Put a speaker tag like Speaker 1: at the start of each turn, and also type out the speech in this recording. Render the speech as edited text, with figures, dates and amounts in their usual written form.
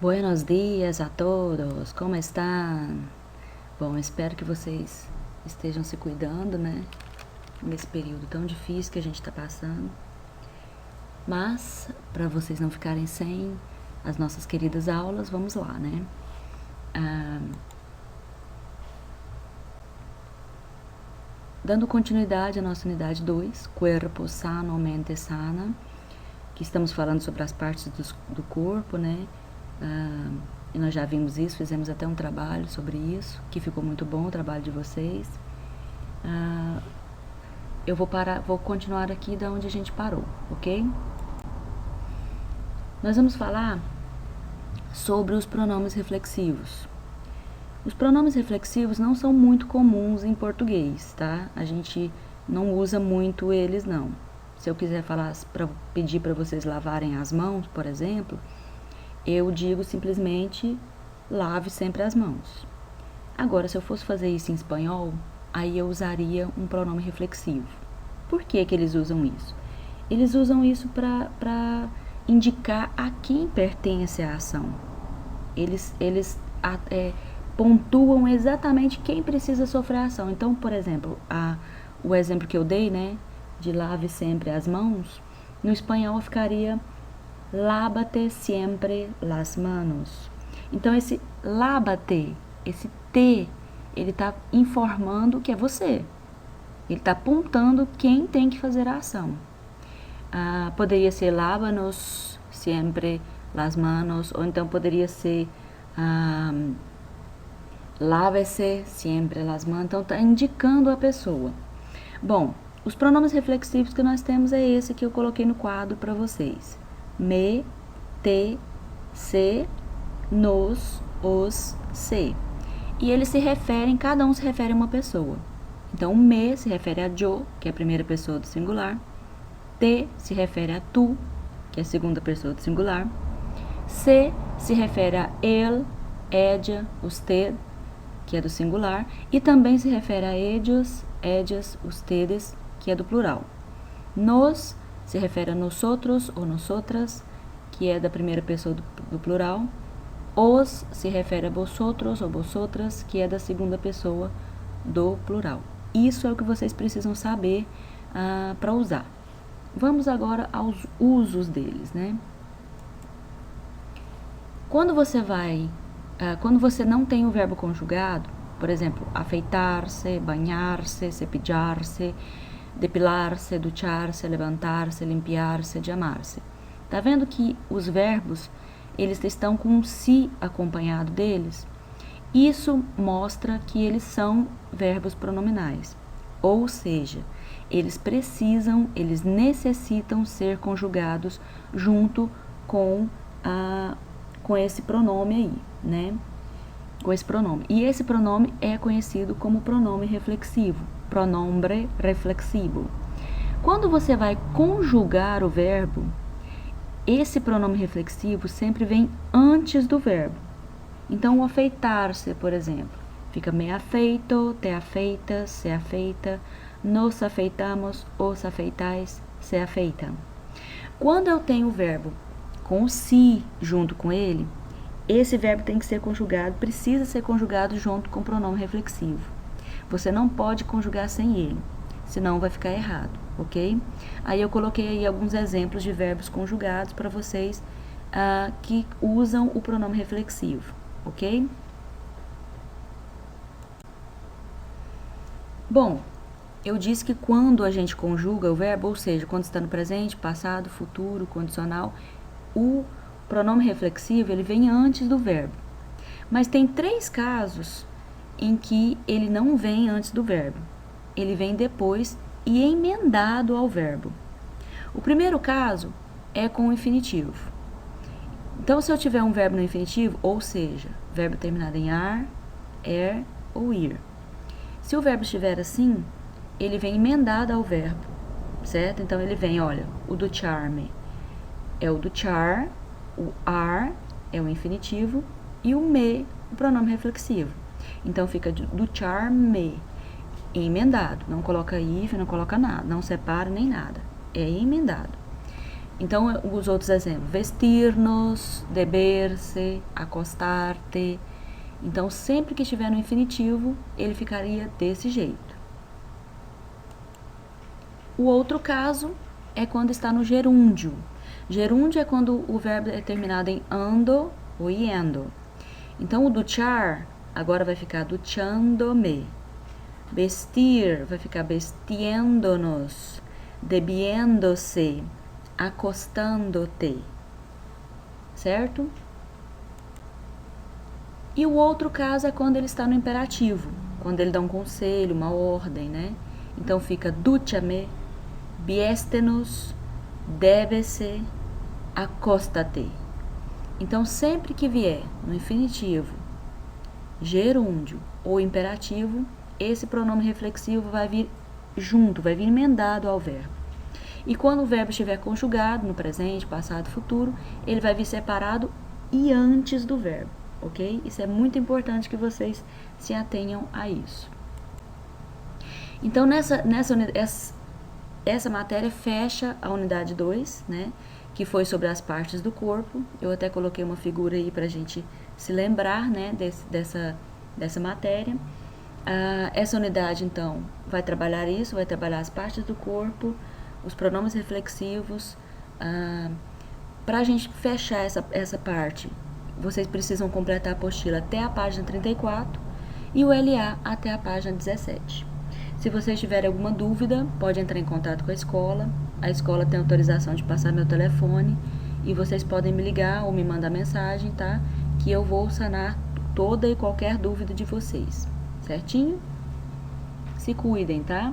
Speaker 1: Buenos dias a todos, como estão? Bom, espero que vocês estejam se cuidando, né? Nesse período tão difícil que a gente está passando. Mas, para vocês não ficarem sem as nossas queridas aulas, vamos lá, né? Dando continuidade à nossa unidade 2, Cuerpo Sano, Mente Sana, que estamos falando sobre as partes do corpo, né? E nós já vimos isso, fizemos até um trabalho sobre isso, que ficou muito bom o trabalho de vocês. Eu vou continuar aqui da onde a gente parou, ok? Nós vamos falar sobre os pronomes reflexivos. Os pronomes reflexivos não são muito comuns em português, tá? A gente não usa muito eles, não. Se eu quiser pedir para vocês lavarem as mãos, por exemplo, eu digo simplesmente lave sempre as mãos. Agora, se eu fosse fazer isso em espanhol, aí eu usaria um pronome reflexivo. Por que eles usam isso? Eles usam isso para indicar a quem pertence a ação. Eles pontuam exatamente quem precisa sofrer a ação. Então, por exemplo, o exemplo que eu dei, né, de lave sempre as mãos, no espanhol ficaria lávate siempre las manos. Então, esse lávate, esse T, ele está informando que é você. Ele está apontando quem tem que fazer a ação. Poderia ser lávanos siempre las manos, ou então poderia ser lávese siempre las manos. Então, está indicando a pessoa. Bom, os pronomes reflexivos que nós temos é esse que eu coloquei no quadro para vocês. Me, te, se, nos, os, se. E eles se referem, cada um se refere a uma pessoa. Então, o me se refere a yo, que é a primeira pessoa do singular. Te se refere a tu, que é a segunda pessoa do singular. Se refere a el, ella, usted, que é do singular. E também se refere a ellos, ellas, ustedes, que é do plural. Nos se refere a nosotros ou nosotras, que é da primeira pessoa do plural. Os se refere a vosotros ou vosotras, que é da segunda pessoa do plural. Isso é o que vocês precisam saber para usar. Vamos agora aos usos deles, né? Quando você não tem o verbo conjugado, por exemplo, afeitar-se, banhar-se, cepillar-se, depilar-se, duchar-se, levantar-se, limpiar-se, amar-se. Tá vendo que os verbos, eles estão com um si acompanhado deles? Isso mostra que eles são verbos pronominais. Ou seja, eles necessitam ser conjugados junto com esse pronome aí, né? Com esse pronome. E esse pronome é conhecido como pronome reflexivo, pronombre reflexivo. Quando você vai conjugar o verbo, esse pronome reflexivo sempre vem antes do verbo. Então, o afeitar-se, por exemplo, fica me afeito, te afeitas, se afeita, nos afeitamos, os afeitais, se afeitam. Quando eu tenho o verbo com o si junto com ele, esse verbo tem que ser conjugado, precisa ser conjugado junto com o pronome reflexivo. Você não pode conjugar sem ele, senão vai ficar errado, ok? Aí eu coloquei aí alguns exemplos de verbos conjugados para vocês que usam o pronome reflexivo, ok? Bom, eu disse que quando a gente conjuga o verbo, ou seja, quando está no presente, passado, futuro, condicional, o pronome reflexivo ele vem antes do verbo. Mas tem 3 casos em que ele não vem antes do verbo. Ele vem depois e emendado ao verbo. O primeiro caso é com o infinitivo. Então, se eu tiver um verbo no infinitivo, ou seja, verbo terminado em ar, er ou ir. Se o verbo estiver assim, ele vem emendado ao verbo, certo? Então, ele vem, olha, o do charme é o do char, o are é o infinitivo e o me, o pronome reflexivo. Então, fica do charme, emendado. Não coloca if, não coloca nada, não separa nem nada. É emendado. Então, os outros exemplos: vestir-nos, beber-se, acostar-te. Então, sempre que estiver no infinitivo, ele ficaria desse jeito. O outro caso é quando está no gerúndio. Gerúndio é quando o verbo é terminado em ando ou iendo. Então, o duchar agora vai ficar duchando-me. Vestir vai ficar vestiendo-nos. Bebiendo-se, acostando-te. Certo? E o outro caso é quando ele está no imperativo, quando ele dá um conselho, uma ordem, né? Então fica ducha-me, vieste-nos, deve-se, acosta-te. Então sempre que vier no infinitivo, gerúndio ou imperativo, esse pronome reflexivo vai vir junto, vai vir emendado ao verbo. E quando o verbo estiver conjugado no presente, passado, futuro, ele vai vir separado e antes do verbo. Ok? Isso é muito importante que vocês se atenham a isso. Então, essa matéria fecha a unidade 2, né? Que foi sobre as partes do corpo. Eu até coloquei uma figura aí pra gente se lembrar, né? Dessa matéria. Essa unidade, então, vai trabalhar isso, vai trabalhar as partes do corpo, os pronomes reflexivos. Pra gente fechar essa parte, vocês precisam completar a apostila até a página 34 e o LA até a página 17. Se vocês tiverem alguma dúvida, pode entrar em contato com a escola. A escola tem autorização de passar meu telefone e vocês podem me ligar ou me mandar mensagem, tá? Que eu vou sanar toda e qualquer dúvida de vocês, certinho? Se cuidem, tá?